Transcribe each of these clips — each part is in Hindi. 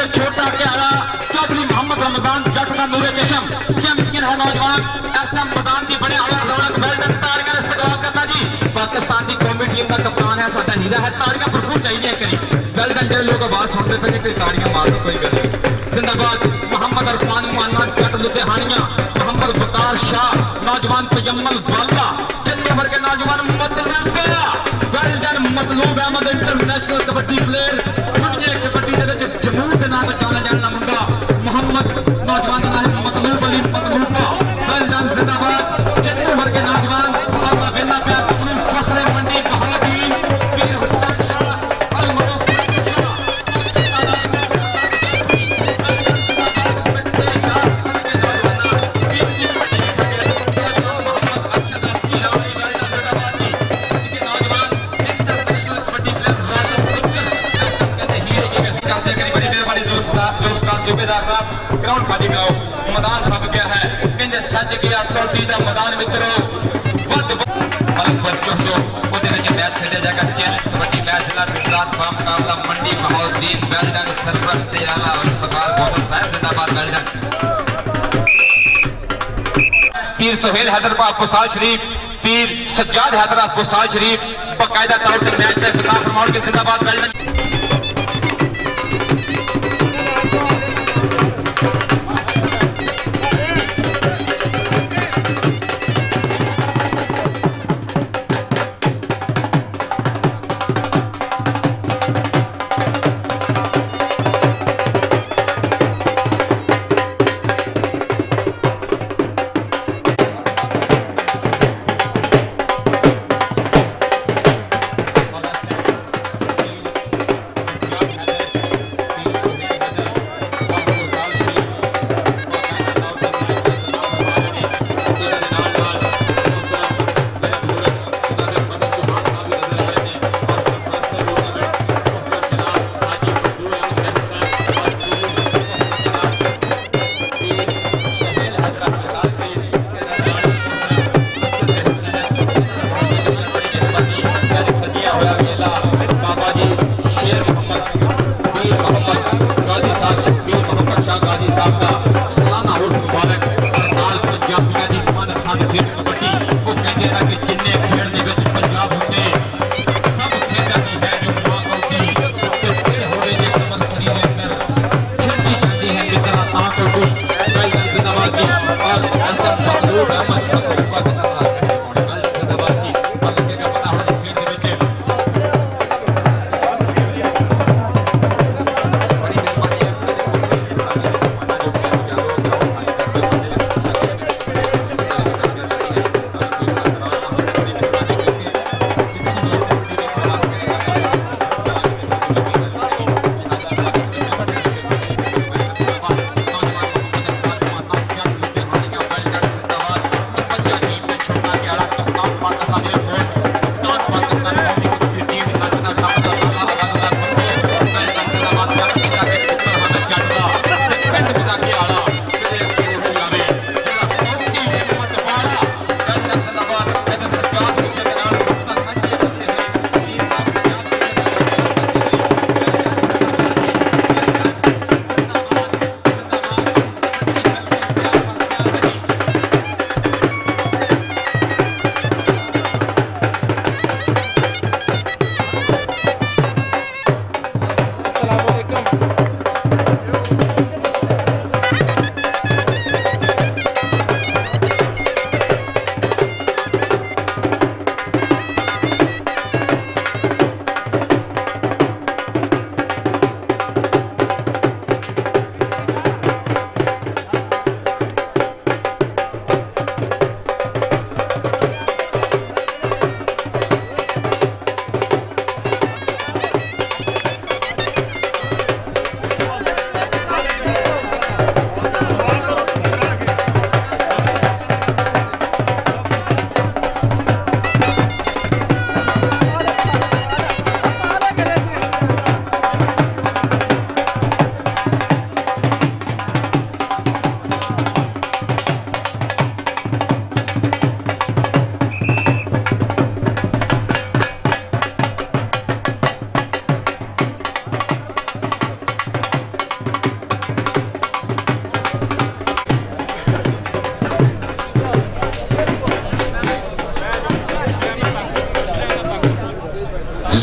छोटा प्यारा चौधरी मोहम्मद रमजान जट का नूरे चशम चैंपियन है नौजवान। इस टाइम मैदान की बने आया रौनक वेल्डन तारियां इस्तेमाल करना जी। पाकिस्तान की कौमी टीम का कप्तान है साडा हीरा है। तारियां भरपूर चाहिए करी वेल्डन जे लोग आवाज सुनते पे कोई तारियां मार दो कोई गल नहीं। जिंदाबाद मोहम्मद अरफान माना जट लुधियानिया। मोहम्मद वकार शाह नौजवान तयम्मल वाला जिन्ने भर के नौजवान मतलब well done Matloob Ahmad international kabaddi player दुनिया कबड्डी जमूर के नाम जाना जाना मुंडा मोहम्मद नौजवान का नाम मतलूब अली मतलूबा वेल्डन जिंदाबाद जिन्ने भर के नौजवान और वेला पे फखरे मंडी बहादीन पीर हुसैन शाह अल मरूफ सूबेदार साहब ग्राउंड खाली कराओ। मैदान खप गया है कहते सज गया टोटी का मैदान मित्रों मैच खेला जाएगा। चैलेंज कबड्डी मैच जिला गुजरात का मुकाबला मंडी बहाउद्दीन वेल्डन सरपरस्त आला और इफ्तिखार मोहम्मद साहब जिंदाबाद वेल्डन। पीर सोहेल हैदराबाद पुसाल शरीफ पीर सज्जाद हैदराबाद पुसाल शरीफ बाकायदा तौर पर मैच में इफ्तिखार फरमाओ के जिंदाबाद वेल्डन।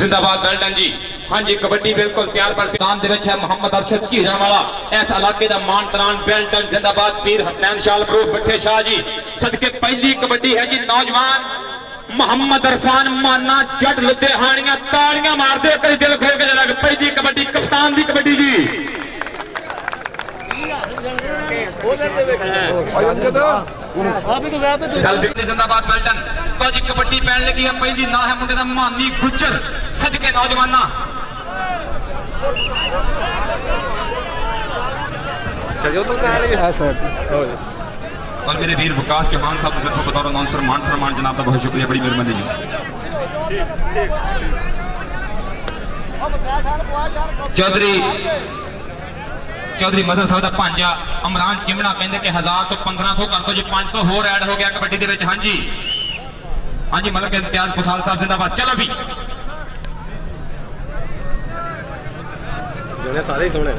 जिंदाबाद वेल्डन जी। हाँ जी कबड्डी बिल्कुल तैयार पर नाम दे है मोहम्मद अरशद हीरा वाला इस इलाके का मान तरान वेल्डन जिंदाबाद पीर हसनैन शाह बरूफ भट्टे शाह जी सदके पहली कबड्डी है जी नौजवान मोहम्मद अरफान माना जट लुधियानिया तालियां मार दे कई दिल खोल के जरा पहली कबड्डी कप्तान की कबड्डी जी जिंदाबाद वेल्डन तो जी कबड्डी पैन लगी है पहली ना है मुंडे का मानी गुजर सदके नौजवाना और मेरे वीर विकास चौहान साहब की तरफ बतौर अनाउंसर मान सम्मान जनाब का बहुत शुक्रिया बड़ी मेहरबानी जी। चौधरी मदर साहब का भांजा अमरान चिमड़ा कहते कि 1000 तो 1500 कर दो जी 500 होर ऐड हो गया कबड्डी के। हाँ जी मतलब कि इम्तियाज पुसाल साहब जिंदाबाद। चलो भी सारे ही सोने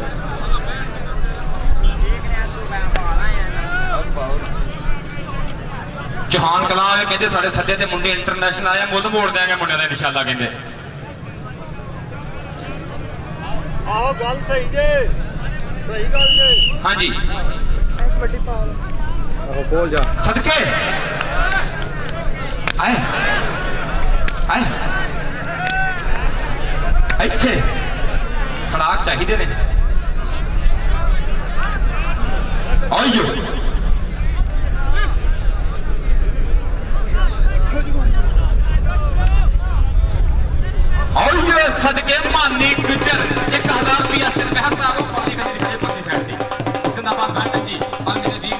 चौहान कला कहते साढ़े सदे ते मुंडे इंटरनेशनल आए मुल मोड़ देंगे मुंडे का इंशाल्लाह कहते। हाँ जी बोल जा सदके आए आए इत्थे खड़ाक चाहिए ने आइयो सदके मानी गुजर 1000 रुपया जिंदाबाद वेल्डन जी। और मेरे वीर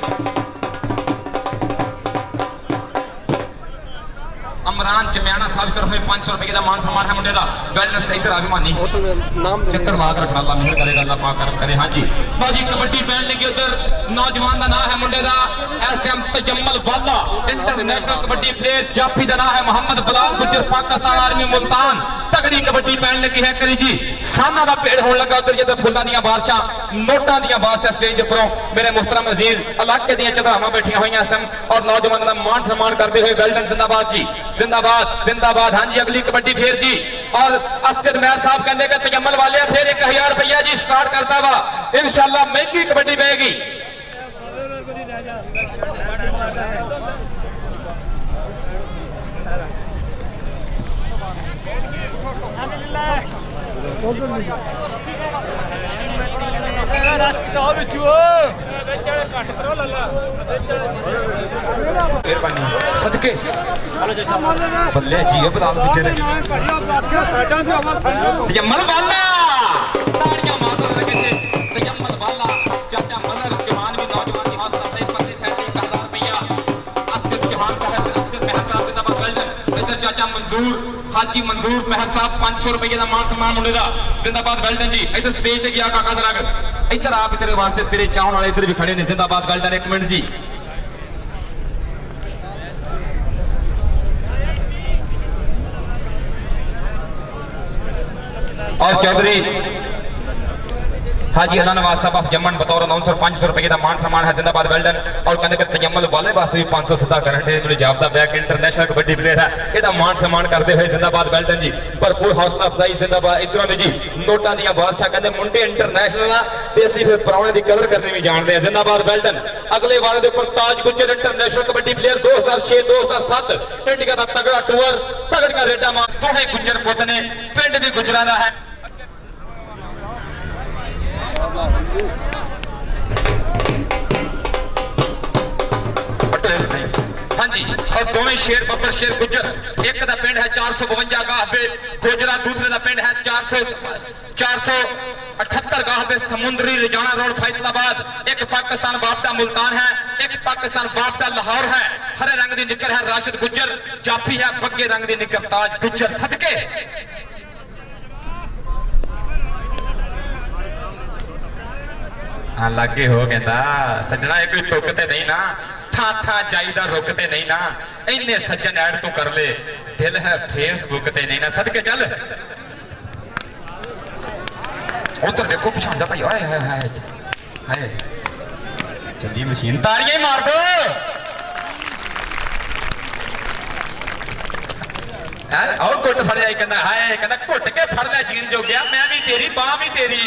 अमरान चमियाना साहब तरफ 500 रुपए का मान सम्मान है मुंडे का वेल्डन से इधर आगे मानी चक्कर मार रखा अल्लाह मेहर करेगा अल्लाह पाक करम करे। हाँ जी बाजी कबड्डी पहन लगी उधर नौजवान का नाम है मुंडे का इस टाइम तजम्मल वाला इंटरनेशनल कबड्डी प्लेयर जाफी का नाम है मोहम्मद बिलाल गुजर पाकिस्तान आर्मी मुल्तान तगड़ी कबड्डी पहन लगी है करी जी साना का पेड़ होने लगा उधर जिधर फुलों दी बारिशां नोटां दी बारिशां स्टेज के उपरों मेरे मुहतरम अजीज इलाके दी चढ़ावां बैठियां हुई इस टाइम और नौजवानों का मान सम्मान करते हुए वेल्डन जिंदाबाद जी जिंदाबाद जिंदाबाद। हाँ जी अगली कबड्डी फिर जी और असद मेहर साहब कहते कि तजम्मल वाले फिर 1000 रुपया जी स्टार्ट करता वा इंशाल्लाह महंगी कबड्डी पेगी। सदके बल्ले जी बदाम तजम्मल वाला ताड़ियां मारदा कहते तजम्मल वाला चाचा मदर जवान भी नौजवान की हौसला अफजाई पत्नी साहब 1000 रुपया असद जहान साहब असद मेहर साहब जिंदाबाद वेल्डन इधर चाचा मंजूर हाजी मंजूर मेहर साहब 500 रुपए का मान सम्मान मुंडे का जिंदाबाद वेल्डन जी। इधर स्टेज पे गया काका दराग इधर आप तेरे वास्ते तेरे चाहने वाले इधर भी खड़े ने जिंदाबाद वेल्डन। एक मिनट जी और चौधरी हाजी अल्लाह नवाज साहब ऑफ जमन बतौर अनाउंसर 500 रुपए का मान सम्मान है जिंदाबाद वेल्डन। और कहते कि तजम्मल वाले वास्ते भी 500 सदा करने मेरे जाबदा बैक इंटरनेशनल कबड्डी प्लेयर है ਇਹਦਾ मान सम्मान करते हुए जिंदाबाद वेल्डन जी भरपूर हौसला अफजाई जिंदाबाद। इधरों में जी नोटा दी बारिशां कहते मुंडे इंटरनेशनल ते असि फिर पुराने की कदर करनी भी जानते हैं जिंदाबाद वेल्डन। अगले वाले के ऊपर ताज गुजर इंटरनेशनल कबड्डी प्लेयर 2006 2007 इंडिया का तगड़ा टूर तगड़ियां रेडा मार दोहे गुजर पुत ने पिंड भी गुजरा दा है। हाँ जी और दोवें शेर बब्बर शेर गुजर एक का पिंड है 452 गाह पे गोजरा दूसरे का पिंड है 478 गाह पे समुद्री रिजाना रोड फैसलाबाद। एक पाकिस्तान वापटा मुल्तान है एक पाकिस्तान वापटा लाहौर है। हरे रंग की निकर है राशिद गुजर जाफी है बग्गे रंग की निकर ताज गुजर। सदके हाँ लागे हो कहता सजना ये कोई टुकते नहीं ना था जाईदा रुकते नहीं ना इन्ने सज्जन ऐड तू कर ले दिल है फेसबुक ते नहीं ना। सदके चल उधर देखो पिछाड़ भाई है चलिए मशीन तारियां मार दो घुट फड़िया कहना हाय कहना घुट के फड़ लिया जीण जो गया मैं भी तेरी बाह भी तेरी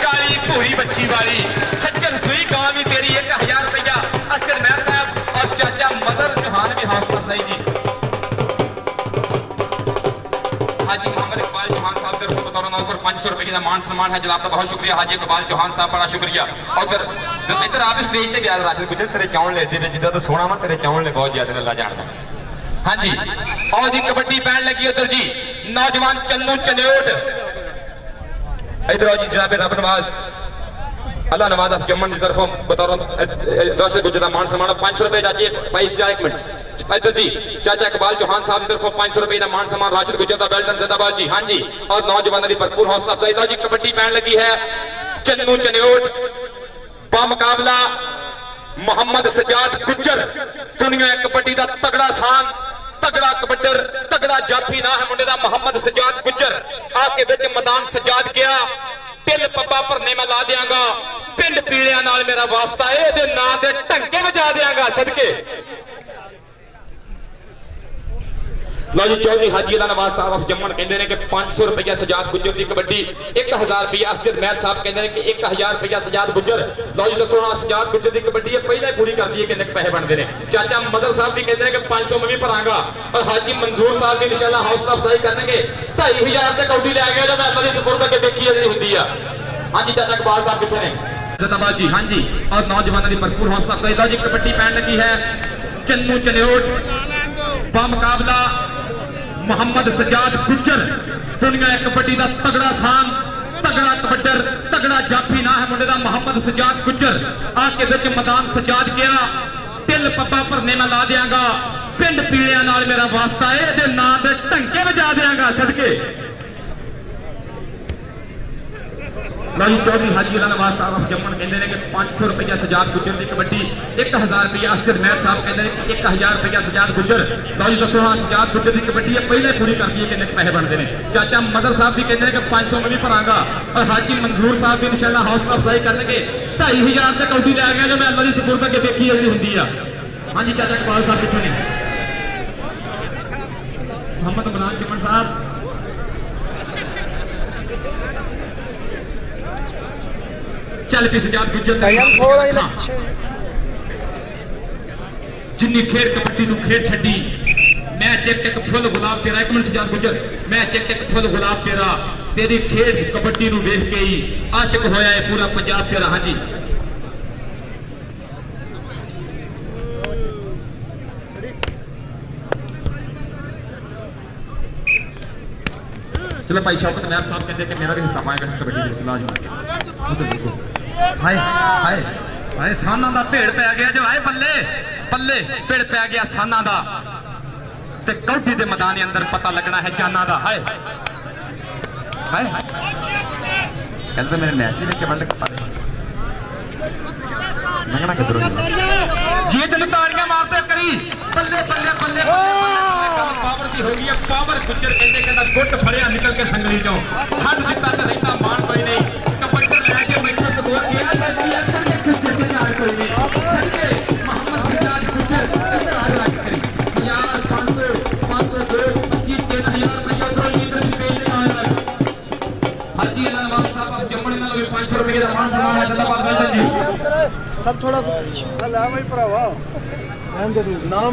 काली भूरी बच्ची वाली सज्जन सुई गां भी तेरी 1000 रुपया अस्कर महर साहब और चाचा मदर चौहान भी हौसला सही जी हाजी मोहम्मद इकबाल चौहान साहब तरफ बतौर 900-500 रुपए का मान सम्मान है जनाब का बहुत शुक्रिया हाजी इकबाल चौहान साहब बड़ा शुक्रिया और इधर आप स्टेज पे गया राशिद गुजर तेरे चाउन ले दे जिदा तो सोना मैं तेरे चाउन ले बहुत ज्यादा अल्लाह जानदा हाँ जी और जी कबड्डी पैन लगी उधर जी नौजवान चन्नू चन्योट इधर जी जनाब रब नवाज अल्लाह नवाज अफ जमन की तरफों बतौर राशिद गुजर का मान सम्मान 500 रुपए चाची 1 मिनट इधर जी चाचा इकबाल चौहान साहब की तरफों 500 रुपए का मान सम्मान राशिद गुजर का बेल्टन जिंदाबाद जी हाँ जी और नौजवानों की भरपूर हौसला अफजाई जी कबड्डी पैन लगी है चन्नू चन्योट बामुकाबला मोहम्मद सजाद गुज्जर दुनिया कबड्डी का तगड़ा सान तगड़ा कबड्डर तगड़ा जाफी ना है मुंडे दा मोहम्मद सजाद गुज्जर आके विच मैदान सजाद गया तिल पब्बा भरने मैं ला देंगा पिंड पीलिया नाल मेरा वास्ता है इहदे नां दे ढंके वजा देंगा सदके लो जी चौधरी हाजी नवाज साहब अफ जम्मन कहते हैं कि 500 रुपया सजाद गुज्जर की कबड्डी 1000 रुपया असजद महर साहब कहते हैं कि 1000 रुपया सजाद गुज्जर लो जी दसो सजाद गुज्जर की कबड्डी है पहले पूरी कर दी है कितने पैसे बनते हैं चाचा मदर साहब भी कहते हैं कि 500 में भी भरांगा और हाजी मंजूर साहब भी इंशाल्लाह हौसला अफजाई करने 2500 तक कौडी लै गया जब अल्लाह की सुपुर्द अगे देखी जी होंगी है हाँ जी चाचा इकबाल साहब कितने ने जिंदाबाद जी हाँ जी और नौजवानों की भरपूर हौसला अफजाई लो जी कबड्डी पैन लगी है चन्नू चन्योट बामुकाबला मोहम्मद सजाद गुज्जर दुनिया कबड्डी का तगड़ा सान तगड़ा कबड्डर तगड़ा जाफी ना है मुंडे दा मोहम्मद सजाद गुज्जर आके विच मैदान सजाद गया तिल पब्बा भरने मैं ला देंगा पिंड पीलिया नाल मेरा वास्ता है इहदे नां दे ढंके वजा देंगा सदके लो जी चौधरी हाजी नवाज साहब जम्मन कहते हैं कि 500 रुपया सजाद गुज्जर की कबड्डी 1000 रुपया असजद महर साहब कहते हैं कि 1000 रुपया सजाद गुज्जर लो जी दसो हाँ सजाद गुज्जर की कबड्डी है पहले पूरी कर दी है कितने पैसे बनते हैं चाचा मदर साहब भी कहते हैं कि 500 में भी भरांगा और हाजी मंजूर साहब भी इंशाल्लाह हौसला अफजाई करने 2500 तक कौडी लै गया जब अल्लाह की सुपुर्द अगे देखी जी होंगी है हाँ जी चाचा इकबाल साहब पिछले ने मोहम्मद इमरान चमन साहब चल भी सजाद गुज्जर जिन्नी खेड कबड्डी तू खेड छड्डी मैच एक फुल गुलाब तेरा 1 मिनट सजाद गुज्जर मैच एक फुल गुलाब तेरा तेरी खेड कबड्डी नू वेख के ही आशिक होया है पूरा पंजाब तेरा हाँ जी चलो भाई शौकत महर साहब कहते हैं कि मेरा भी हिस्सा पाएगा इस कबड्डी में लाजमी हाय हाय हाय साना दा भेड़ पै गया जो आए बल्ले बल्ले भेड़ पै गया साना दा ते कौडी दे मैदान अंदर पता लगना है जाना दा हाय हाय कल तो मेरे मैच नहीं देखे वर्ल्ड कप लगना किधरों जी जन ताड़ियां मारते करी बल्ले बल्ले बल्ले पावर की हो गई है पावर गुज्जर कहते गुट फड़िया निकल के संगली चो छड़ दिता तो रहिंदा मान कोई नहीं कबड्डर लैके बैठा स्कोर किया गुज्जर के यार कोई नहीं सच्चे मोहम्मद सजाद गुज्जर इधर आ रहा करी 1000 500 502 25 3000 रुपया तो लीडर स्टेज पे आया हाजी नवाज साहब अब जम्मन में 500 रुपए का मान सम्मान है जिंदाबाद बेल्टन जी सर थोड़ा ला भाई भरावा नाम दे दो नाम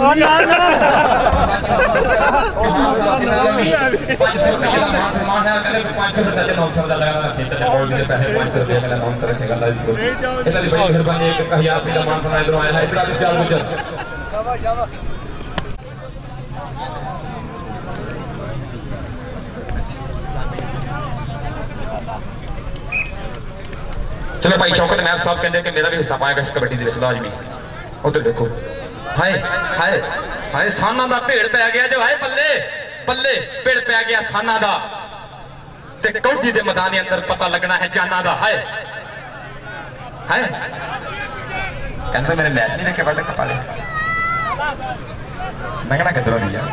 चलो भाई शौकत महर साहब कहते हैं कि मेरा भी हिस्सा पाएगा इस कबड्डी के लाजमी उधर देखो हाय हाय हाय साना दा भेड़ पै गया जो हाय बल्ले बल्ले भेड़ पै गया साना दा ते कौडी दे मैदान अंदर पता लगना है जाना दा हाय हाय कहते मेरे मैच नहीं देखे वर्ल्ड कप वाले लगना किधरों नहीं है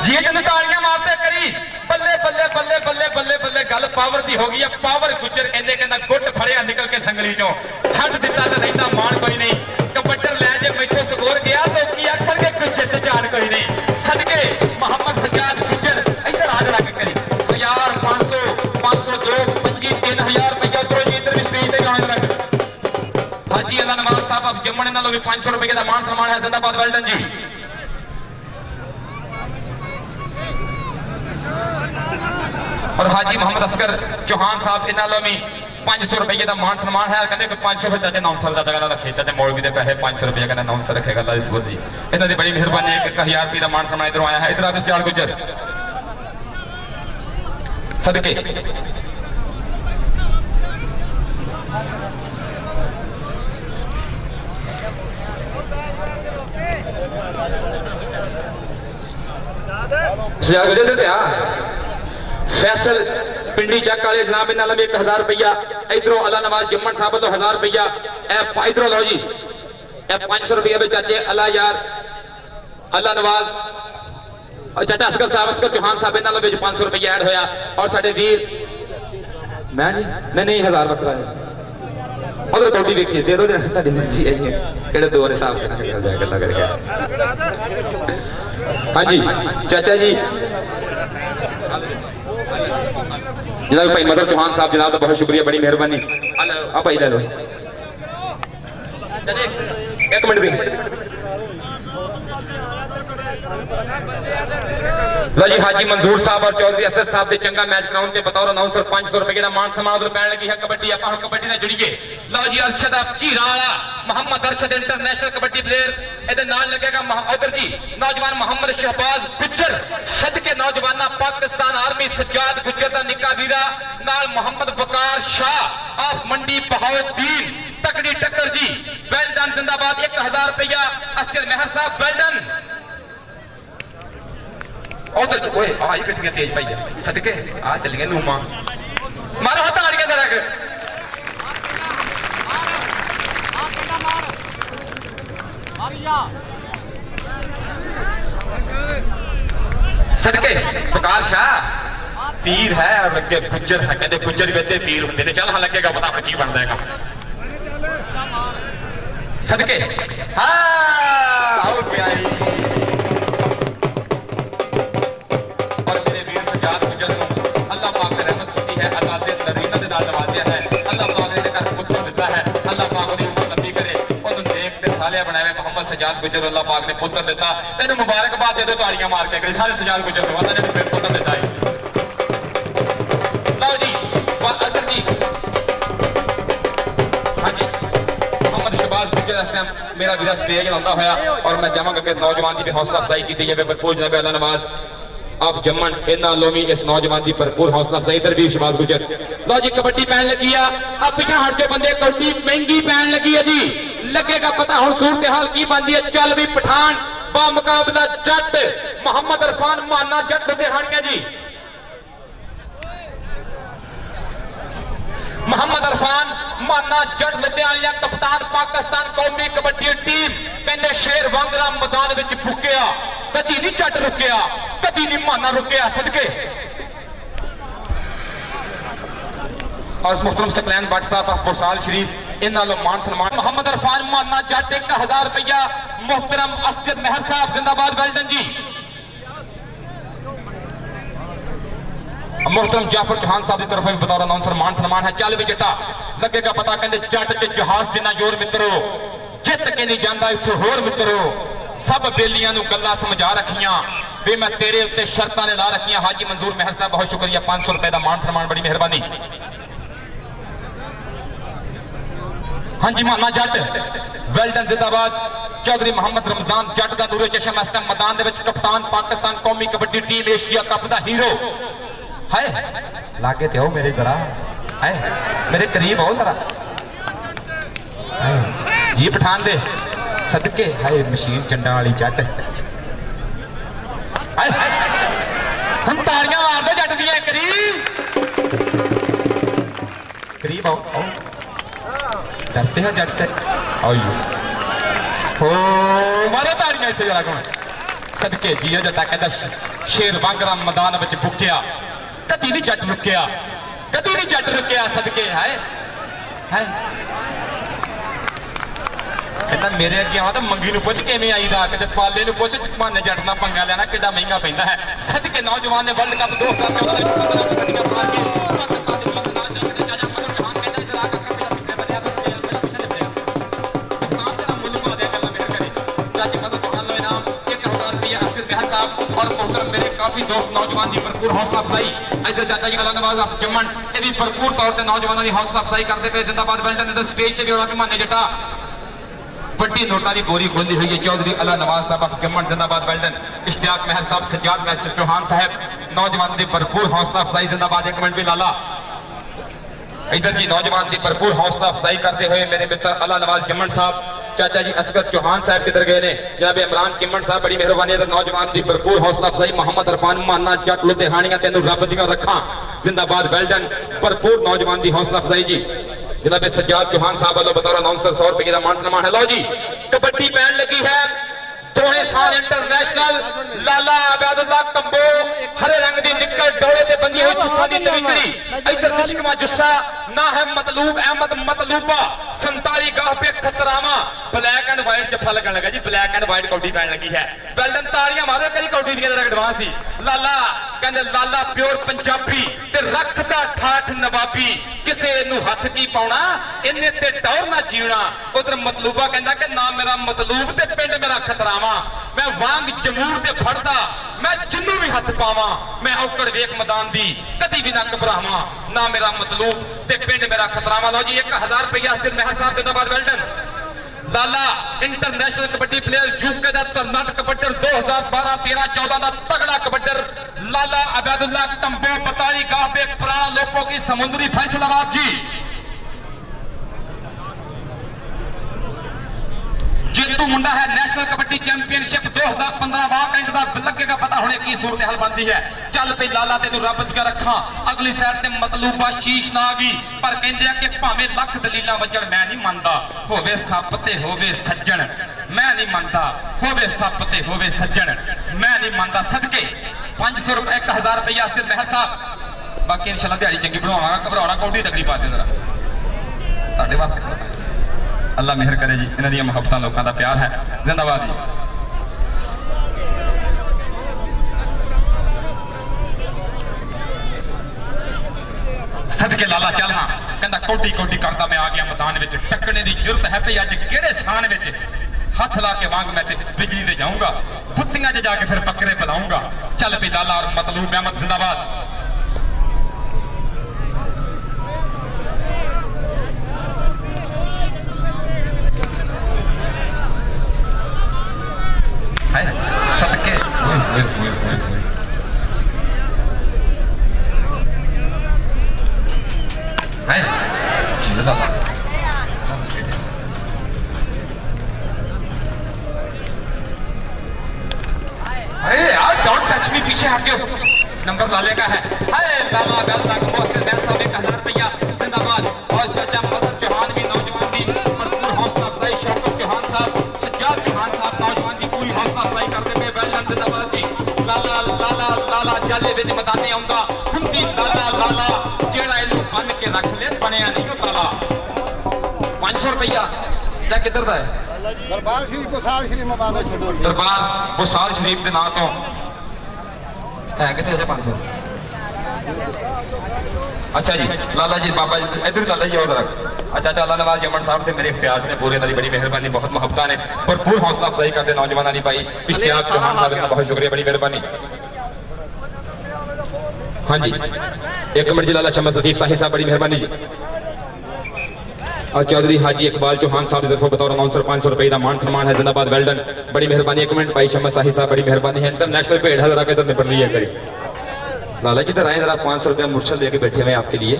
जी जन ताड़ियां मारते करी बल्ले बल्ले बल्ले बल्ले बल्ले बल्ले गल पावर दी हो गई है पावर गुज्जर कहते गुट फड़िया निकल के संगली चो छड़ दिता तो रहिंदा मान कोई नहीं कबड्डर लै जे मैथों स्कोर गया तो की आखर के गुज्जर ते जान कोई नहीं सदके मोहम्मद सजाद गुज्जर 500 रुपए का मान सम्मान है। जिंदाबाद वेल्डन जी। और हाजी मोहम्मद असगर चौहान साहब इन्होंने भी 500 रुपए का मान सम्मान है। कहते 500 चाचे 900 का जगह रखे चाचे मौलवी के पैसे 500 रुपए कहना 900 रखेगा लाइसपुर जी। इन्हों की बड़ी मेहरबानी है। 1000 रुपये का मान सम्मान इधर आया है। इधर आप सियाल गुजर सदके सियाल गुजर देते फैसल पिंडी चक वाले जनाब इन्होंने भी 1000 रुपया। इधरों अल्लाह नवाज जम्मन साहब वालों 1000 रुपया। इधरों लो जी 500 रुपया भी चाचे अल्लाह यार अल्लाह नवाज और चाचा असगर साहब असगर चौहान साहब इन्होंने भी 500 रुपया ऐड होया। और साडे वीर मैं नहीं 1000 बकरा उधर कौटी देखिए दे दो तुहाडी मर्जी है जी केड़े दो ने साहब जाए गल्ला करके। हाँ जी चाचा जी जनाब भाई मदर चौहान साहब जनाब का बहुत शुक्रिया बड़ी मेहरबानी। आप भाई ले लो एक मिनट भी लो जी। हाजी मंजूर साहब और चौधरी असद साहब ने चंगा मैच ग्राउंड से बतौर अनाउंसर 500 रुपए का मान सम्मान उधर पैन लगी है। कबड्डी आप कबड्डी ना जुड़िए। लो जी अरशद चीरा वाला मोहम्मद अरशद इंटरनेशनल कबड्डी प्लेयर ए नाल लगेगा। उधर जी नौजवान मोहम्मद शहबाज गुज्जर सदके नौजवान पाकिस्तान आर्मी सज्जाद गुज्जर का निक्का वीरा नाल मोहम्मद वकार शाह ऑफ मंडी बहाउद्दीन तकड़ी टक्कर जी वेल्डन जिंदाबाद। 1000 रुपया अस्टर मेहर साहब वेल्डन। उधर कट्टियां तेज पाई सदके आ चलिए नूमा मारो हाथ आड़ियां जरा सदके प्रकाश शाह पीर है और अगे गुज्जर है। कहते गुज्जर भी अद्धे पीर होंगे ने। चल हाँ लगेगा पता की बनता है सदके। हाँ मोहम्मद सजाद गुजर अल्लाह पाक ने पुत्र दिता तेन मुबारकबाद दे दो तालियां मार के सारे सजाद गुजर को अल्लाह ने पुत्र दिता है। लो जी अदर जी हाँ जी मोहम्मद शहबाज गुजर इस टाइम मेरा वीरा स्टेज लाता होया और मैं चाहांगा कि नौजवान की भी हौसला अफजाई की जाए। भरपूर जनाब अल्लाह नवाज ऑफ जम्मन इन्होंने लोमी इस नौजवान की भरपूर हौसला अफजाई। इधर भी शहबाज गुजर लो जी कबड्डी पैन लगी है। अब पिछा हट के बंदे कबड्डी महंगी पैन लगी है जी लगेगा पता हूं सूरत हाल की बनती है। चल भी पठान बामुकाबला जट मोहम्मद इरफान माना जट लुधियाना के जी। मोहम्मद इरफान माना जट लुधियाना कप्तान पाकिस्तान कौमी कबड्डी टीम कहते शेर वांगरा मैदान में फुकिया कदी नहीं जट रुकिया कदी नहीं माना रुकिया सदके। और मुहतरम सकलैन भट्ट साहब बोसाल शरीफ इन्होंने मान सम्मान। मोहम्मद इरफान माना जट 1000 रुपया। मुहतरम असद मेहर साहब जिंदाबाद वेल्डन जी। मुहतरम जाफर चौहान साहब की तरफ भी बतौर अनाउंसर मान सम्मान है। चल भी जटा लगेगा पता कहते जट च जहाज जिन्ना जोर मित्रों जित के नहीं जाता इत्थे होर मित्रों सब बेलियां नूं गल्लां समझा रखियां भी मैं तेरे उत्ते शर्तां ने ला रखियां। हाजी मंजूर मेहर साहब बहुत शुक्रिया 500 रुपए का मान सम्मान बड़ी मेहरबानी। हाँ जी माना जट वेल्डन जिंदाबाद। चौधरी मोहम्मद रमजान जट का नूरे चशम इस टाइम मैदान दे विच कप्तान पाकिस्तान कौमी कबड्डी टीम एशिया कप का हीरो है। लागे ते हो मेरे जरा है मेरे करीब हो जरा जी पठान दे सदके है मशीन चंडा वाली जट हम तालियां मार दो जट दियां करीब करीब आओ डरते हैं जट से आइए हो मारो तालियां इत्थे जरा कौन सदके जी जटा कहता शेर वांगरा मैदान में बुकिया कदी नहीं जट रुकिया कदी नहीं जट रुकिया सदके है कहता मेरे अगे आ तो मंगी नूं पुछ किवें आईदा कहते पाले नूं पुछ माने जट नाल पंगा लेना किड्डा महंगा पैंदा है। सदके नौजवान ने वर्ल्ड कप 2014 में 15 कबड्डियां मार के पाकिस्तान दे मुल्क नाल जाके जाजा मगर जहान कहता इधर आकर मेरा पिछले बंदे आ स्केल मेरा पिछले बंदे आ काम तेरा मुल्क आ दे गल मोहतरम मेरे काफी दोस्त नौजवान की भरपूर हौसला अफजाई इधर चाचा जी अला नवाज अफ जम्मन ये भी भरपूर तौर पर नौजवानों की हौसला अफजाई करते पे जिंदाबाद वेल्डन इधर स्टेज पे भी होना माने जटा बड़ी नोटा की बोरी खोली हुई है चौधरी अला नवाज साहब अफ जम्मन जिंदाबाद वेल्डन इश्तियाक मेहर साहब सज्जाद महर चौहान साहब नौजवानों की भरपूर हौसला अफजाई जिंदाबाद। एक मिनट भी लाला इधर जी नौजवान की भरपूर हौसला अफजाई करते हुए मेरे मित्र अला नवाज जम्मन साहब चाचा जी असगर चौहान साहब किधर गए ने जनाब इमरान चिमन साहब बड़ी मेहरबानी इधर नौजवान की भरपूर हौसला अफजाई मोहम्मद इरफान माना जट लुधियानिया तेन रब दियां रखा जिंदाबाद वेल्डन भरपूर नौजवान की हौसला अफजाई जी जनाब सज्जाद चौहान साहब वालों बतौर अनाउंसर 100 रुपए का मान सम्मान है। लो जी कबड्डी पैन लगी है दोहे साल इंटरनेशनल लाला अबैदुल्ला कंबो हरे रंग की निक्कर डोले ते बंदी हुई चुखा दी तविकड़ी इधर निश्कमा जुस्सा ना है मतलूब अहमद मतलूबा 47 गाह पे खतरामा ब्लैक एंड व्हाइट जफा लगन लगा जी ब्लैक एंड व्हाइट कौडी पैन लगी है वेल्डन तालियां मारो करी कौडी दी जरा एडवांस ही लाला कहंदे लाला प्योर पंजाबी ते रखदा ठाठ नवाबी किसे नु हथ की पाउना इन्ने ते डर ना जीना उधर मतलूबा कहंदा कि ना मेरा मतलूब ते पिंड मेरा खतरावा मैं वांग जमूर ते फड़दा मैं जिन्नू भी हथ पावा मैं औकड़ वेख मैदान दी कदी भी ना घबरावा ना मेरा मतलूब ते पिंड मेरा खतरावा। लो जी 1000 रुपया अस्तिल मेहर साहब जिंदाबाद वेल्डन लाला इंटरनेशनल कबड्डी प्लेयर यूके का तरनाट कबड्डर 2012-13-14 का तगड़ा कबड्डर लाला अबैदुल्ला कंबो 42 गाह पे पुराना लोगों की समुद्री फैसलाबाद जी जेतू मुंडा है नेशनल कबड्डी चैंपियनशिप 2015 वाकंड का लगेगा पता होने की सूरत हाल बनती है चल पे लाला तेन रब दिया रखा अगली साइड ते मतलूबा शीश ना आ गई पर कहते हैं कि भावें लख दलीलां वजन मैं नहीं मानता होवे सप ते होवे सज्जन मैं नहीं मानता होवे सप ते होवे सज्जन मैं नहीं मानता सदके 500 रुपए 1000 रुपया मेहर साहब बाकी इंशाल्लाह दिहाड़ी चंगी बनावांगा घबराना कौडी तकड़ी पा दे जरा तुहाडे वास्ते अल्लाह मेहर करे जी इन्हां दी मुहब्बतां लोकां दा प्यार है जिंदाबाद जी। सदके लाला चल हाँ कहंदा कोटी कोटी करदा मैं आ गया मैदान विच टकने दी जरूरत है भई अज किहड़े स्थान विच हाथ ला के वांग मैं ते बिजली दे जाऊंगा बुत्तियां च जाके फिर बकरे बुलाऊंगा चल पे लाला और मतलूब अहमद जिंदाबाद। सदके यार डोंट टच मी पीछे हट जाओ नंबर लाले का है लाला लाला को 1000 रुपया जिंदाबाद और चाचा मदन चौहान भी नौजवान की भरपूर हौसला अफजाई शौकत चौहान साहब सज्जाद चौहान साहब नौजवान की पूरी हौसला अफजाई करते हुए वेल्डन जिंदाबाद जी। लाला लाला लाला जाले विच मैदाने आउंदा हुंदी लाला लाला जेड़ा इनू बन के रख ले बनया नहीं हो ताला 500 रुपया क्या किधर दा है दरबार श्री गोसाल श्री मबादा छड्डो दरबार गोसाल शरीफ के नाम तो है कितने 500 अच्छा जी लाला जी बाबा जी इधर लाला जी उधर अच्छा अच्छा अल्लाह नवाज जमन साहब थे मेरे इख्तियार ने पूरे दी बड़ी मेहरबानी बहुत मुहब्बत ने भरपूर हौसला अफजाई करते नौजवानों की भाई इश्तियाक चौहान साहब का बहुत शुक्रिया बड़ी मेहरबानी। हाँ जी एक मिनट जी लाला शमस लतीफ साहिब साहब बड़ी मेहरबानी जी और चौधरी हाजी इकबाल चौहान साहब की तरफ बतौर अनाउंसर 500 रुपए का मान सम्मान है जिंदाबाद वेल्डन बड़ी मेहरबानी। एक मिनट भाई शमस साहिब साहब बड़ी मेहरबानी है इंटरनेशनल भेड़ है जरा इधर निपट लिया करी लाला जी इधर आए जरा 500 रुपया मुर्शल लेके बैठे हुए आपके लिए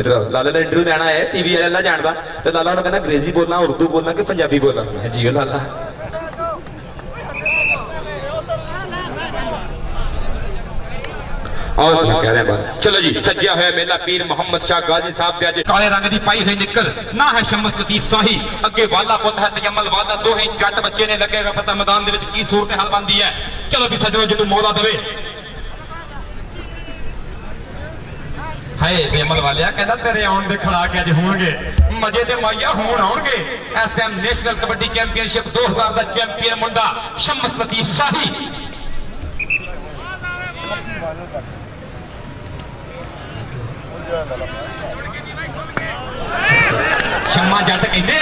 इधर लाला का इंटरव्यू देना है टीवी वाला जानता तो लाला ने कहना अंग्रेजी बोलना उर्दू बोलना कि पंजाबी बोलना मैं जियो लाला और कह रहे हैं चलो जी सज्जा है मेला पीर मोहम्मद शाह गाजी साहब दे काले रंग की पाई हुई निकर ना है शमस लतीफ शाही अगे वाला पुत है तजम्मल वाला दो ही जट बच्चे ने लगेगा पता मैदान दे विच की सूरत हाल बनदी है। चलो भी सजनो जो मौला देवे हाय तजम्मल वालिया कहंदा तेरे आउण दे खड़ा के अज होणगे मजे ते माइया होण आउणगे इस टाइम नेशनल कबड्डी चैंपियनशिप 2000 दा चैंपियन मुंडा शमस लतीफ शाही शम्मा जट कहते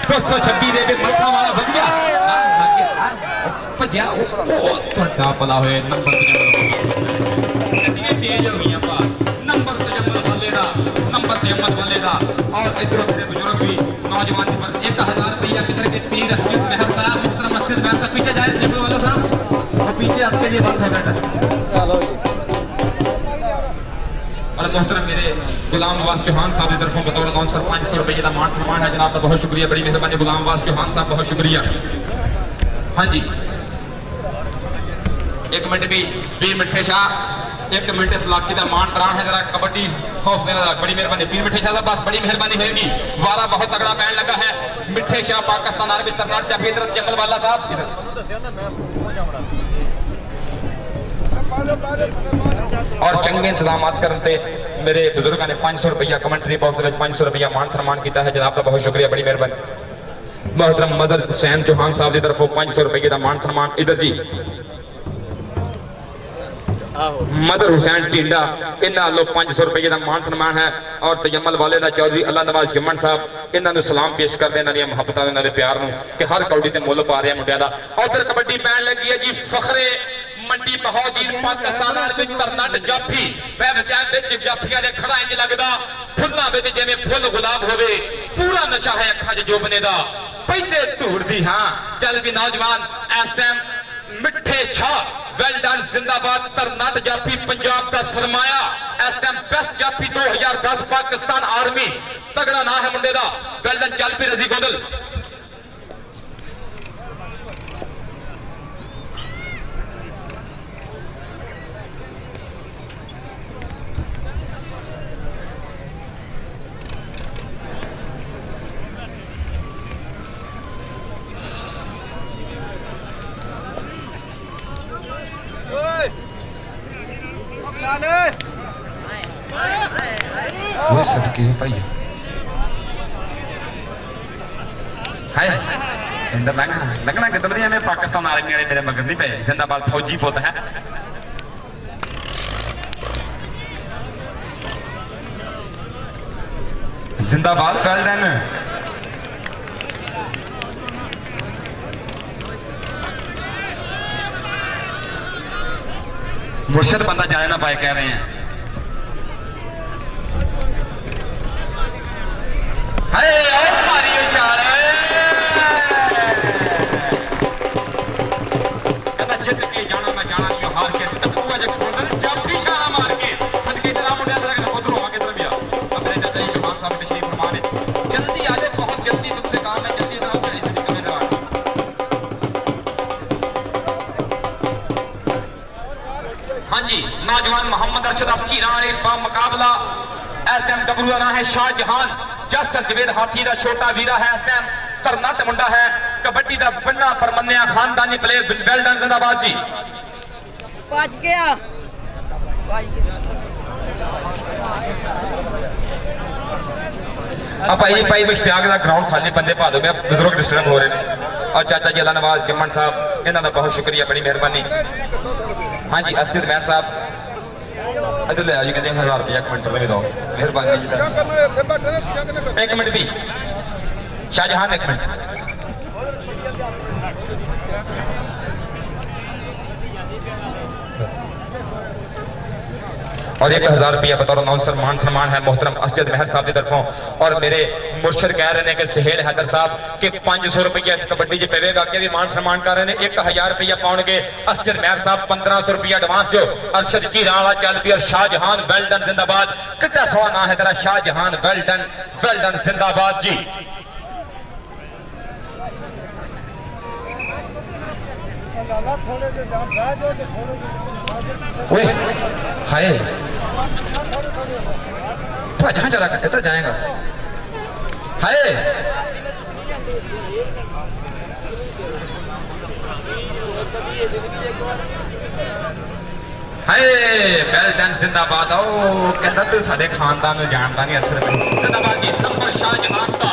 226 दे के मलखा वाला वधिया भज्या थोड़ा भला होए नंबर तेज हो गई नंबर तजम्मुल वाले का नंबर तजम्मुल वाले का। और इधरों मेरे बुजुर्ग भी नौजवान पर 1000 रुपया किधर के पीर अस्तिद महर साहब मुहतरम अस्तिद महर साहब पीछे जाए तजम्मुल वाला साहब और पीछे आपके लिए बंद है बेटा। और मोहतरम मेरे गुलाम नवाज चौहान साहब की तरफों बतौर काउंसलर 500 रुपये का मान सम्मान है जनाब का बहुत शुक्रिया, बड़ी मेहरबानी गुलाम नवाज चौहान साहब बहुत शुक्रिया। हाँ जी 1 मिनट भी पीर मिठे शाह 1 मिनट इस इलाके का मान प्राण है जरा कबड्डी हौसले का बड़ी मेहरबानी पीर मिठे शाह साहब बस बड़ी मेहरबानी होगी। वारा बहुत तगड़ा पैन लगा है मिठे शाह पाकिस्तान आर्मी तरनाट जाफी जंगल वाला साहब और चंगे इंतजाम करते मेरे बुजुर्गों ने 500 रुपया कमेंट्री बॉक्स 500 रुपया मान सम्मान किया है जनाब का बहुत शुक्रिया, बड़ी मेहरबानी। मोहतरम मदर हुसैन चौहान साहब की तरफों 500 रुपये का मान सम्मान। इधर जी मदर हुसैन टिंडा इन्हों लो 500 रुपये का मान सम्मान है। और तजम्मल वाले का चौधरी अल्लाह नवाज जमन साहब इन्होंने सलाम पेश करते इन्होंने मुहब्बत इन्होंने प्यार कि हर कौड़ी से मुल पा रहे मुंडिया का। उधर कबड्डी पैन लगी है जी फखरे मंडी बहादुर पाकिस्तान आर्मी तरनाट जाफी जाफिया ने खड़ा इंज लगदा फुल्लां विच जिवें फुल गुलाब होवे पूरा नशा है अखां च जोबने दा पहले धूड़ दी। हाँ चल भी नौजवान इस टाइम मिठे शाह वेल डन जिंदाबाद तरनाट जाफी पंजाब का सरमाया इस टाइम बेस्ट जाफी 2010 पाकिस्तान आर्मी तगड़ा ना है मुंडे दा वेल डन चल पी रजी गोदल। लगना किधर दिया मैं पाकिस्तान आर्मी वाले मेरे मगर नहीं पे जिंदाबाद फौजी पुत है। जिंदाबाद वेल मुर्शद बंदा जाने ना पाए कह रहे हैं। नौजवान मोहम्मद अरशद अफकीरान मुकाबला इस टाइम गबरू ना है शाहजहान जसर जवेद हाथी का छोटा वीरा है इस टाइम तरनाट मुंडा है कबड्डी का बन्ना परमन्या खानदानी प्लेयर वेल डन जिंदाबाद जी बच गया। भाई मुश्ताक का ग्राउंड खाली बंदे पा दो मैं बुजुर्ग डिस्टर्ब हो रहे हैं। और चाचा जी अल्लाह नवाज जमन साहब इन्हों का बहुत शुक्रिया, बड़ी मेहरबानी। हाँ जी अस्तिद महर साहब इधर ले जी कहते 1000 रुपया कमेंटर में दो मेहरबानी। 1 मिनट भी शाहजहान 1 मिनट। और 1000 रुपया बतौर अनाउंसर मान सम्मान है मोहतरम असजद महर साहब की तरफों। और मेरे मुर्शद कह रहे हैं कि सहेल हैदर साहब के 500 रुपया इस कबड्डी च पेवेगा कि भी मान सम्मान कर रहे हैं। 1000 रुपया पाउणगे असजद महर साहब 1500 रुपया एडवांस जो अरशद की राणा चल पी। और शाहजहान वेल डन जिंदाबाद कितना सोहा ना है तेरा शाहजहान वेल डन जिंदाबाद जी। हाय जहां जरा इधर जाएगा हाय हाय वेल डन जिंदाबाद। ओ कहता तू साडे खानदान जानता नहीं अरशद जिंदाबाद जी। नंबर शाहजहान का